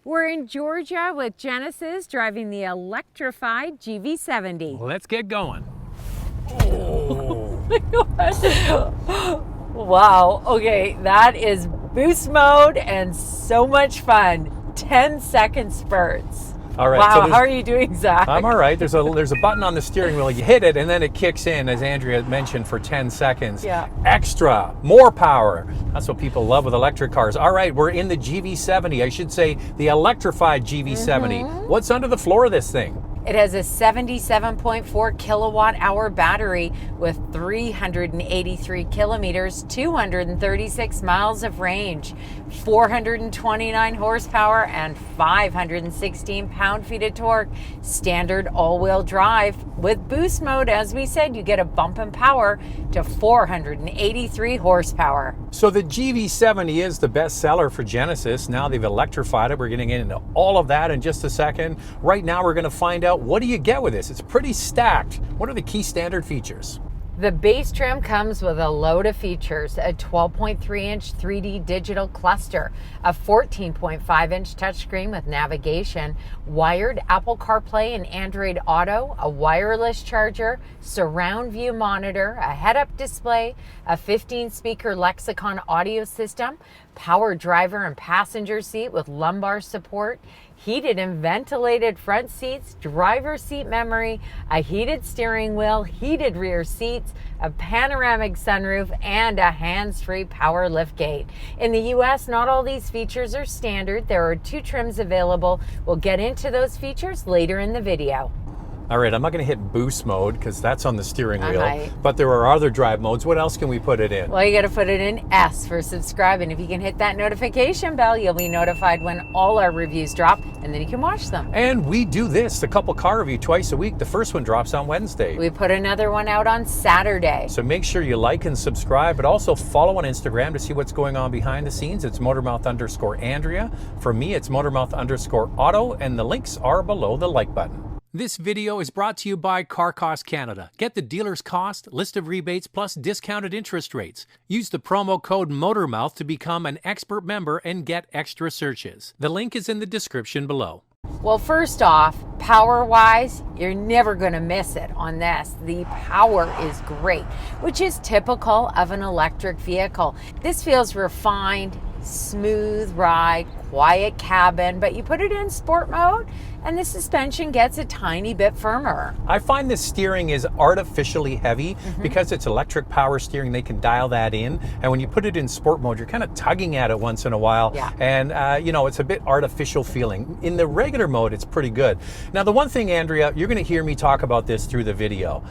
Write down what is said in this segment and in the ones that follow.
We're in Georgia with Genesis driving the Electrified GV70. Let's get going. Oh my gosh. Wow, okay, that is boost mode and so much fun. 10-second spurts. All right. Wow, so how are you doing, Zach? I'm all right. There's a button on the steering wheel. You hit it and then it kicks in, as Andrea mentioned, for 10 seconds. Yeah. Extra, more power. That's what people love with electric cars. All right, we're in the GV70. I should say the Electrified GV70. What's under the floor of this thing? It has a 77.4 kilowatt hour battery with 383 kilometers, 236 miles of range, 429 horsepower, and 516 pound-feet of torque. Standard all-wheel drive. With boost mode, as we said, you get a bump in power to 483 horsepower. So the GV70 is the best seller for Genesis. Now they've electrified it. We're getting into all of that in just a second. Right now we're going to find out, what do you get with this? It's pretty stacked. What are the key standard features? The base trim comes with a load of features: a 12.3-inch 3D digital cluster, a 14.5-inch touchscreen with navigation, wired Apple Carplay and Android Auto, a wireless charger, surround view monitor, a head-up display, a 15-speaker Lexicon audio system, power driver and passenger seat with lumbar support, heated and ventilated front seats, driver's seat memory, a heated steering wheel, heated rear seats, a panoramic sunroof, and a hands-free power liftgate. In the US, not all these features are standard. There are 2 trims available. We'll get into those features later in the video. All right, I'm not going to hit boost mode because that's on the steering wheel, Right. but there are other drive modes. What else can we put it in? Well, you got to put it in S for subscribe, and if you can hit that notification bell, you'll be notified when all our reviews drop, and then you can watch them. And we do this, a couple car review twice a week. The first one drops on Wednesday. We put another one out on Saturday. So make sure you like and subscribe, but also follow on Instagram to see what's going on behind the scenes. It's Motormouth_Andrea. For me, it's Motormouth_Auto, and the links are below the like button. This video is brought to you by Car Cost Canada. Get the dealer's cost, list of rebates, plus discounted interest rates. Use the promo code Motormouth to become an expert member and get extra searches. The link is in the description below. Well, first off, power-wise, you're never going to miss it on this. The power is great, which is typical of an electric vehicle. This feels refined, smooth ride, quiet cabin, but you put it in sport mode and the suspension gets a tiny bit firmer. I find the steering is artificially heavy because it's electric power steering. They can dial that in, and when you put it in sport mode, you're kind of tugging at it once in a while. Yeah. And it's a bit artificial feeling. In the regular mode, it's pretty good. Now, the one thing, Andrea, you're going to hear me talk about this through the video.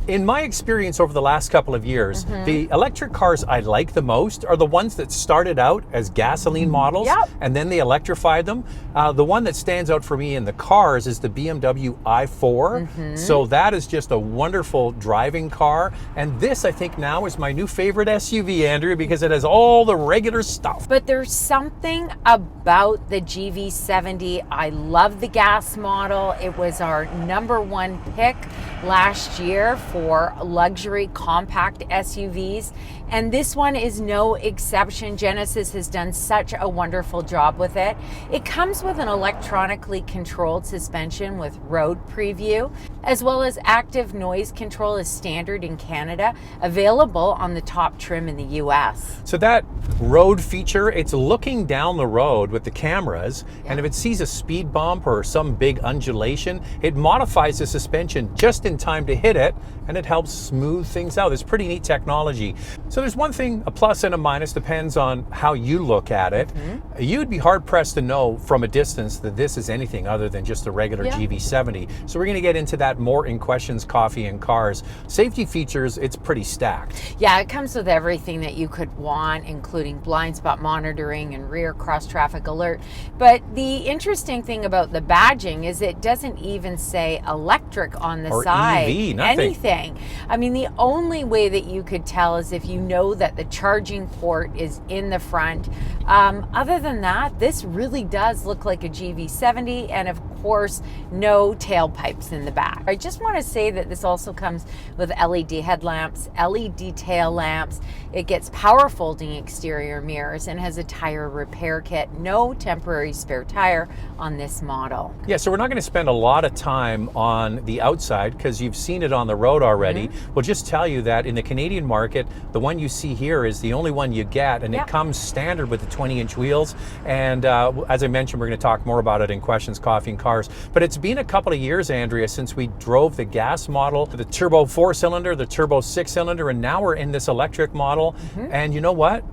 In my experience over the last couple of years, the electric cars I like the most are the ones that started out as gasoline models, and then they electrified them. The one that stands out for me in the cars is the BMW i4. So that is just a wonderful driving car. And this, I think, now is my new favorite SUV, Andrea, because it has all the regular stuff. But there's something about the GV70. I love the gas model. It was our #1 pick last year for luxury compact SUVs, and this one is no exception. Genesis has done such a wonderful job with it. It comes with an electronically controlled suspension with road preview, as well as active noise control as standard in Canada, available on the top trim in the US. So that road feature, it's looking down the road with the cameras, and if it sees a speed bump or some big undulation, it modifies the suspension just in time to hit it, and it helps smooth things out. It's pretty neat technology. So there's one thing, a plus and a minus, depends on how you look at it. You'd be hard pressed to know from a distance that this is anything other than just a regular GV70. So we're going to get into that more in Questions Coffee and Cars. Safety features, it's pretty stacked. Yeah, it comes with everything that you could want, including blind spot monitoring and rear cross traffic alert. But the interesting thing about the badging is it doesn't even say electric on the Or side. EV, nothing. Anything. I mean, the only way that you could tell is if you you know that the charging port is in the front. Other than that, this really does look like a GV70, and of course, no tailpipes in the back. I just want to say that this also comes with LED headlamps, LED tail lamps. It gets power folding exterior mirrors and has a tire repair kit. No temporary spare tire on this model. Yeah, so we're not going to spend a lot of time on the outside because you've seen it on the road already. We'll just tell you that in the Canadian market, the one you see here is the only one you get, and it comes standard with the 20-inch wheels. And as I mentioned, we're going to talk more about it in Questions, Coffee, and Cars. But it's been a couple of years, Andrea, since we drove the gas model, the turbo 4-cylinder, the turbo 6-cylinder, and now we're in this electric model. And you know what?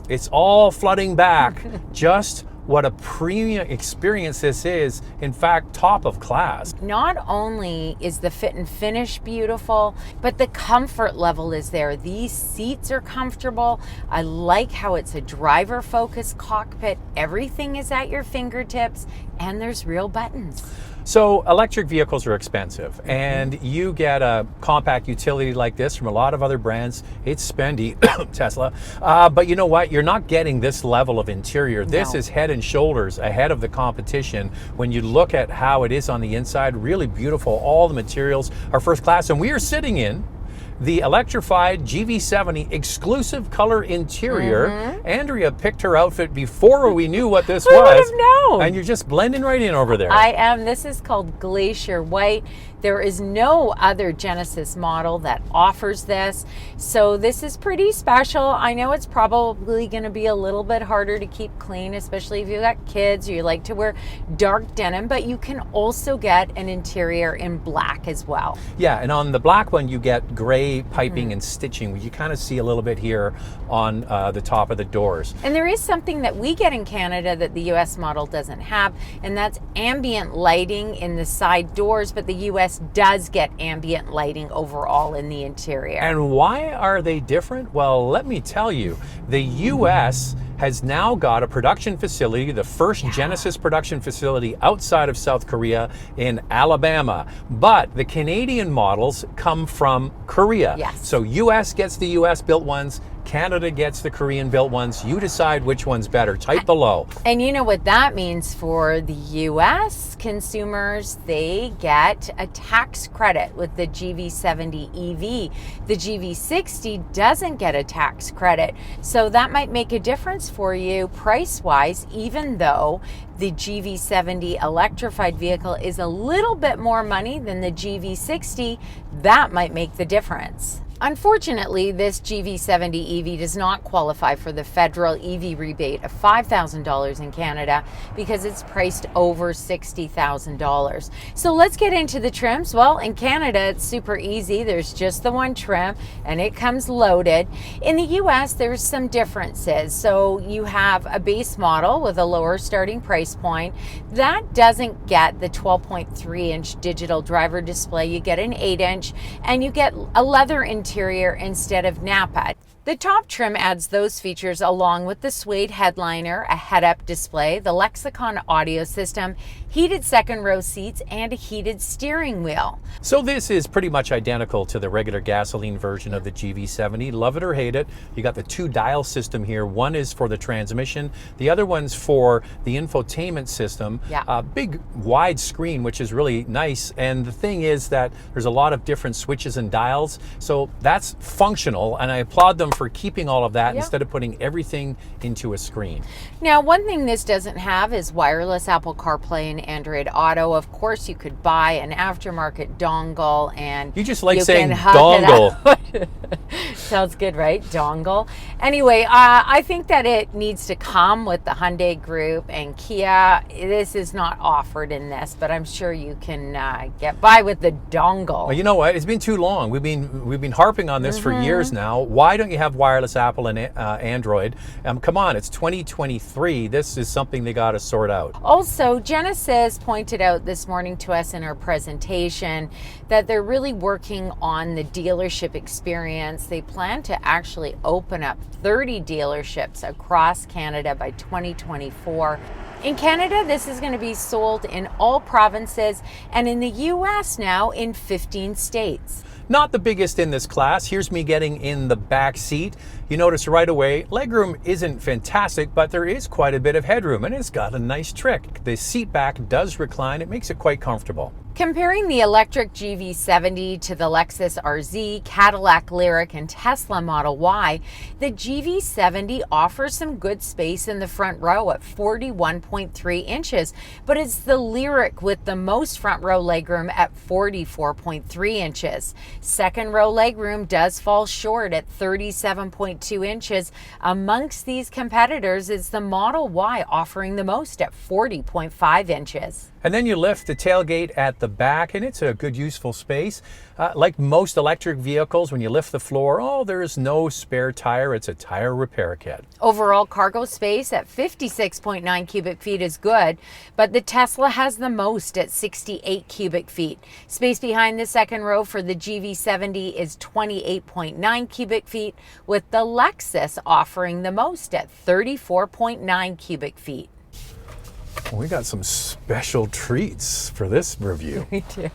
It's all flooding back. Just what a premium experience this is. In fact, top of class. Not only is the fit and finish beautiful, but the comfort level is there. These seats are comfortable. I like how it's a driver focused cockpit. Everything is at your fingertips, and there's real buttons. So electric vehicles are expensive, and you get a compact utility like this from a lot of other brands. It's spendy, Tesla, but you know what? You're not getting this level of interior. This is head and shoulders ahead of the competition. When you look at how it is on the inside, really beautiful. All the materials are first class, and we are sitting in the Electrified GV70 exclusive color interior. Andrea picked her outfit before we knew what this was. Who would have known? And you're just blending right in over there. I am. This is called Glacier White. There is no other Genesis model that offers this, so this is pretty special. I know it's probably going to be a little bit harder to keep clean, especially if you've got kids or you like to wear dark denim, but you can also get an interior in black as well. Yeah, and on the black one you get gray piping and stitching, which you kind of see a little bit here on the top of the doors. And there is something that we get in Canada that the US model doesn't have, and that's ambient lighting in the side doors, but the US does get ambient lighting overall in the interior. And why are they different? Well, let me tell you, the US has now got a production facility, the first Genesis production facility outside of South Korea in Alabama. But the Canadian models come from Korea. So US gets the US built ones, Canada gets the Korean built ones. You decide which one's better. Type below. And you know what that means for the US consumers? They get a tax credit with the GV70 EV. The GV60 doesn't get a tax credit. So that might make a difference for you price-wise, even though the GV70 electrified vehicle is a little bit more money than the GV60. That might make the difference. Unfortunately, this GV70 EV does not qualify for the federal EV rebate of $5,000 in Canada because it's priced over $60,000. So let's get into the trims. Well, in Canada, it's super easy. There's just the one trim and it comes loaded. In the US, there's some differences. So you have a base model with a lower starting price point. That doesn't get the 12.3-inch digital driver display. You get an 8-inch, and you get a leather interior instead of Napa. The top trim adds those features along with the suede headliner, a head-up display, the Lexicon audio system, heated second row seats, and a heated steering wheel. So this is pretty much identical to the regular gasoline version of the GV70. Love it or hate it. You got the two dial system here. One is for the transmission. The other one's for the infotainment system. A big wide screen, which is really nice. And the thing is that there's a lot of different switches and dials. So that's functional, and I applaud them for keeping all of that instead of putting everything into a screen. Now, one thing this doesn't have is wireless Apple Carplay and Android Auto. Of course, you could buy an aftermarket dongle, and you just like saying dongle. Sounds good, right? Dongle. Anyway, I think that it needs to come with the Hyundai Group and Kia. This is not offered in this, but I'm sure you can get by with the dongle. Well, you know what? It's been too long. We've been harping on this for years now. Why don't you have wireless Apple and Android? Come on, it's 2023. This is something they got to sort out. Also, Genesis pointed out this morning to us in our presentation that they're really working on the dealership experience. They plan to actually open up 30 dealerships across Canada by 2024. In Canada, this is going to be sold in all provinces, and in the US now in 15 states. Not the biggest in this class. Here's me getting in the back seat. You notice right away, legroom isn't fantastic, but there is quite a bit of headroom, and it's got a nice trick. The seat back does recline. It makes it quite comfortable. Comparing the electric GV70 to the Lexus RZ, Cadillac Lyriq, and Tesla Model Y, the GV70 offers some good space in the front row at 41.3 inches, but it's the Lyriq with the most front row legroom at 44.3 inches. Second row legroom does fall short at 37.2 inches. Amongst these competitors is the Model Y offering the most at 40.5 inches. And then you lift the tailgate at the back, and it's a good, useful space. Like most electric vehicles, when you lift the floor, oh, there is no spare tire. It's a tire repair kit. Overall cargo space at 56.9 cubic feet is good, but the Tesla has the most at 68 cubic feet. Space behind the second row for the GV70 is 28.9 cubic feet, with the Lexus offering the most at 34.9 cubic feet. We got some special treats for this review. We do.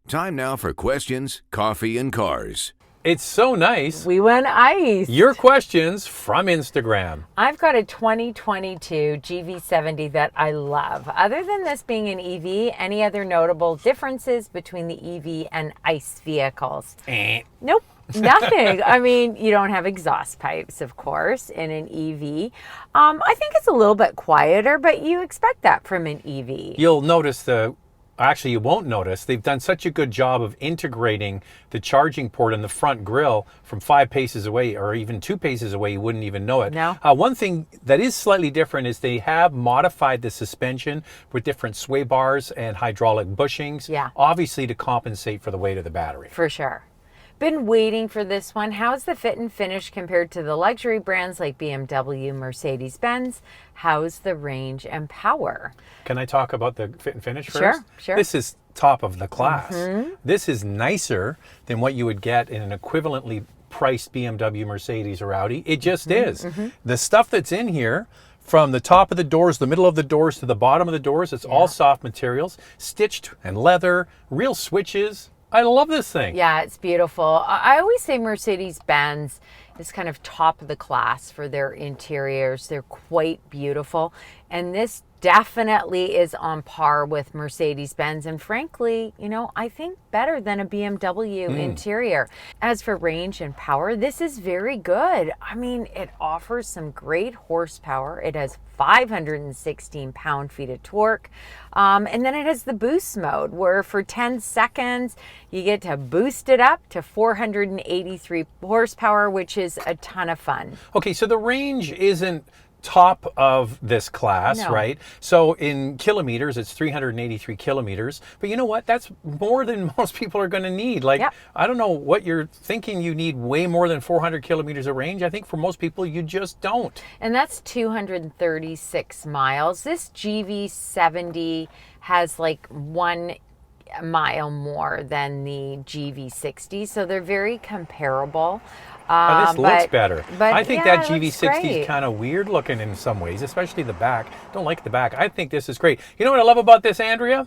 Time now for questions, coffee, and cars. It's so nice. We went ice. Your questions from Instagram. I've got a 2022 GV70 that I love. Other than this being an EV, any other notable differences between the EV and ICE vehicles? Nope. Nothing. I mean, you don't have exhaust pipes, of course, in an EV. I think it's a little bit quieter, but you expect that from an EV. You'll notice actually you won't notice, they've done such a good job of integrating the charging port in the front grille from 5 paces away, or even 2 paces away, you wouldn't even know it. No. One thing that is slightly different is they have modified the suspension with different sway bars and hydraulic bushings, Yeah. obviously to compensate for the weight of the battery. For sure. Been waiting for this one. How's the fit and finish compared to the luxury brands like BMW, Mercedes-Benz? How's the range and power? Can I talk about the fit and finish first? Sure. This is top of the class. This is nicer than what you would get in an equivalently priced BMW, Mercedes, or Audi. It just is. The stuff that's in here, from the top of the doors, the middle of the doors, to the bottom of the doors, it's all soft materials, stitched and leather, real switches. I love this thing. Yeah, it's beautiful. I always say Mercedes-Benz is kind of top of the class for their interiors. They're quite beautiful. And this definitely is on par with Mercedes-Benz, and frankly, you know, I think better than a BMW interior. As for range and power, this is very good. I mean, it offers some great horsepower. It has 516 pound-feet of torque. And then it has the boost mode, where for 10 seconds, you get to boost it up to 483 horsepower, which is a ton of fun. Okay, so the range isn't top of this class, No. right? So in kilometers, it's 383 kilometers. But you know what? That's more than most people are going to need. Like, Yep. I don't know what you're thinking. You need way more than 400 kilometers of range. I think for most people, you just don't. And that's 236 miles. This GV70 has like 1 mile more than the GV60, so they're very comparable. This looks better. But I think yeah, that it looks GV60 great. is kind of weird looking in some ways, especially the back. Don't like the back. I think this is great. You know what I love about this, Andrea?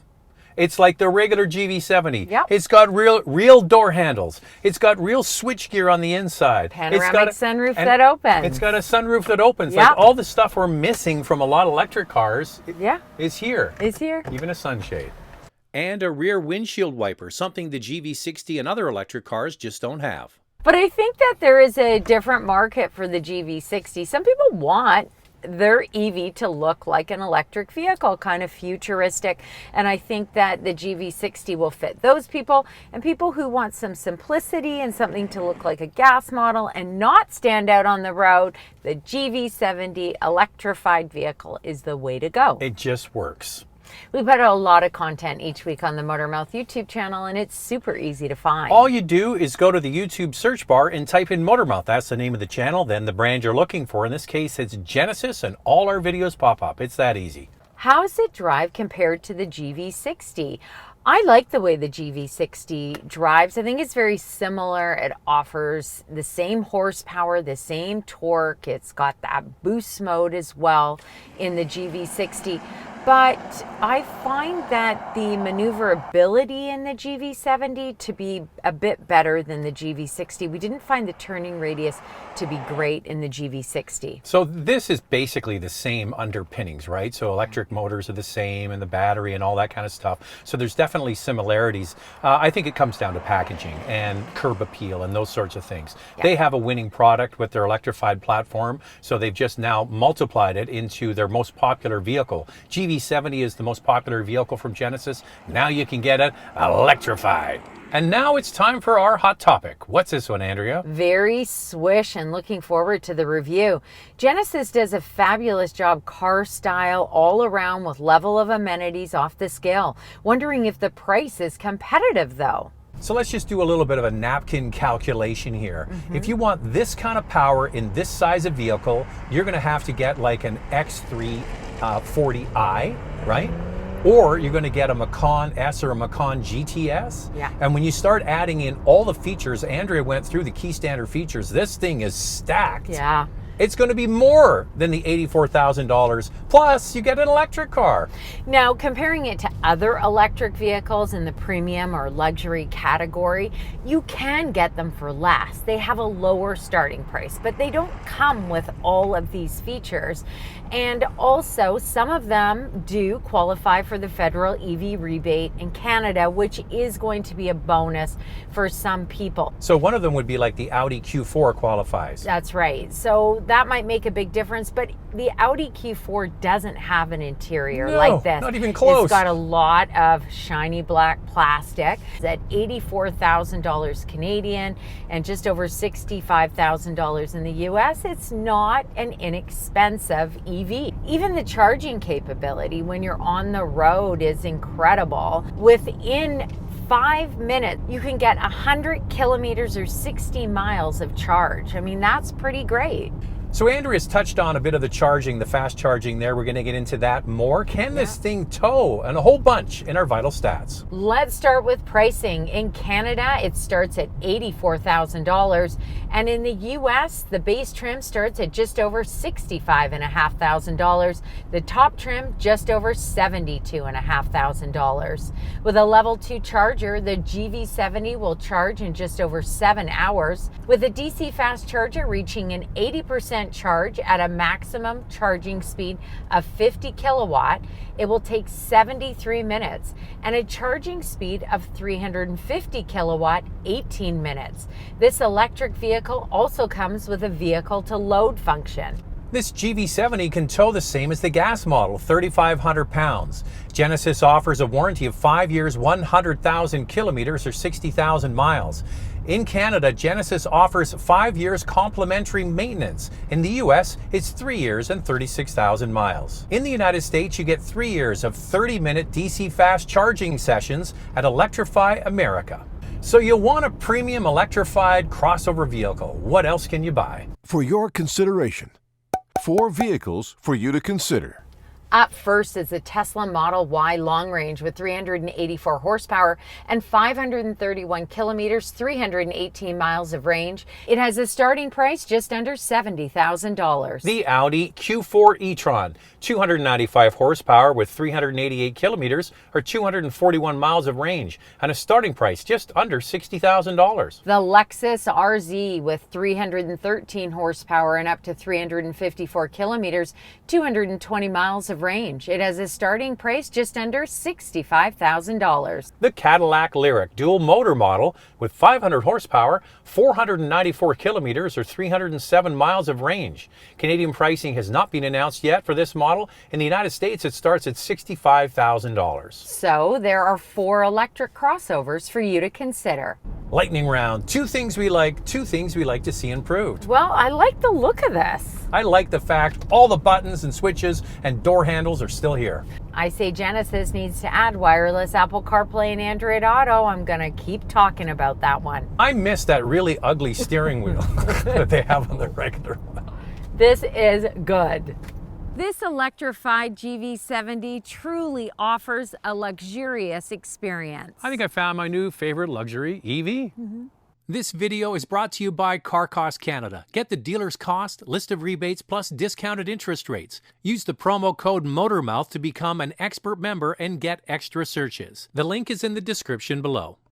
It's like the regular GV70. Yep. It's got real door handles. It's got real switch gear on the inside. Panoramic sunroof that opens. It's got a sunroof that opens. Yep. Like all the stuff we're missing from a lot of electric cars is here. It's here. Even a sunshade. And a rear windshield wiper, something the GV60 and other electric cars just don't have. But I think that there is a different market for the GV60. Some people want their EV to look like an electric vehicle, kind of futuristic. And I think that the GV60 will fit those people, and people who want some simplicity and something to look like a gas model and not stand out on the road. The GV70 electrified vehicle is the way to go. It just works. We put out a lot of content each week on the Motormouth YouTube channel, and it's super easy to find. All you do is go to the YouTube search bar and type in Motormouth. That's the name of the channel, then the brand you're looking for. In this case, it's Genesis, and all our videos pop up. It's that easy. How does it drive compared to the GV60? I like the way the GV60 drives. I think it's very similar. It offers the same horsepower, the same torque. It's got that boost mode as well in the GV60. but I find that the maneuverability in the GV70 to be a bit better than the GV60. We didn't find the turning radius to be great in the GV60. So this is basically the same underpinnings, right? So electric motors are the same and the battery and all that kind of stuff. So there's definitely similarities. I think it comes down to packaging and curb appeal and those sorts of things. Yeah. They have a winning product with their electrified platform, so they've just now multiplied it into their most popular vehicle. GV70 is the most popular vehicle from Genesis. Now you can get it electrified. And now it's time for our hot topic. What's this one, Andrea? Very swish, and looking forward to the review. Genesis does a fabulous job car style all around with level of amenities off the scale. Wondering if the price is competitive though. So let's just do a little bit of a napkin calculation here. If you want this kind of power in this size of vehicle, you're going to have to get like an X3 40i, right? Or you're going to get a Macan S or a Macan GTS. Yeah. And when you start adding in all the features, Andrea went through the key standard features, this thing is stacked. Yeah. It's going to be more than the $84,000. Plus, you get an electric car. Now, comparing it to other electric vehicles in the premium or luxury category, you can get them for less. They have a lower starting price, but they don't come with all of these features. And also, some of them do qualify for the federal EV rebate in Canada, which is going to be a bonus for some people. So one of them would be like the Audi Q4 qualifies. That's right. So that might make a big difference, but the Audi Q4 doesn't have an interior like this. Not even close. It's got a lot of shiny black plastic. It's at $84,000 Canadian and just over $65,000 in the US. It's not an inexpensive EV. Even the charging capability when you're on the road is incredible. Within 5 minutes, you can get 100 kilometers or 60 miles of charge. I mean, that's pretty great. So Andrea's touched on a bit of the charging, the fast charging there. We're going to get into that more. Can this thing tow? And a whole bunch in our vital stats. Let's start with pricing. In Canada, it starts at $84,000. And in the US, the base trim starts at just over $65,500. The top trim, just over $72,500. With a level 2 charger, the GV70 will charge in just over 7 hours. With a DC fast charger reaching an 80% charge at a maximum charging speed of 50 kilowatt, it will take 73 minutes, and a charging speed of 350 kilowatt, 18 minutes. This electric vehicle also comes with a vehicle to load function. This GV70 can tow the same as the gas model, 3,500 pounds. Genesis offers a warranty of 5 years, 100,000 kilometers or 60,000 miles. In Canada, Genesis offers 5 years complimentary maintenance. In the US, it's 3 years and 36,000 miles. In the United States, you get 3 years of 30-minute DC fast charging sessions at Electrify America. So you want a premium electrified crossover vehicle. What else can you buy? For your consideration, 4 vehicles for you to consider. Up first is the Tesla Model Y long range with 384 horsepower and 531 kilometers, 318 miles of range. It has a starting price just under $70,000. The Audi Q4 e-tron, 295 horsepower with 388 kilometers or 241 miles of range, and a starting price just under $60,000. The Lexus RZ with 313 horsepower and up to 354 kilometers, 220 miles of range. It has a starting price just under $65,000. The Cadillac Lyriq dual motor model with 500 horsepower, 494 kilometers or 307 miles of range. Canadian pricing has not been announced yet for this model. In the United States, it starts at $65,000. So there are 4 electric crossovers for you to consider. Lightning round. 2 things we like, 2 things we like to see improved. Well, I like the look of this. I like the fact all the buttons and switches and door handles are still here. I say Genesis needs to add wireless Apple CarPlay and Android Auto. I'm going to keep talking about that one. I miss that really ugly steering wheel that they have on the regular one. This is good. This electrified GV70 truly offers a luxurious experience. I think I found my new favorite luxury EV. This video is brought to you by Car Cost Canada. Get the dealer's cost, list of rebates, plus discounted interest rates. Use the promo code Motormouth to become an expert member and get extra searches. The link is in the description below.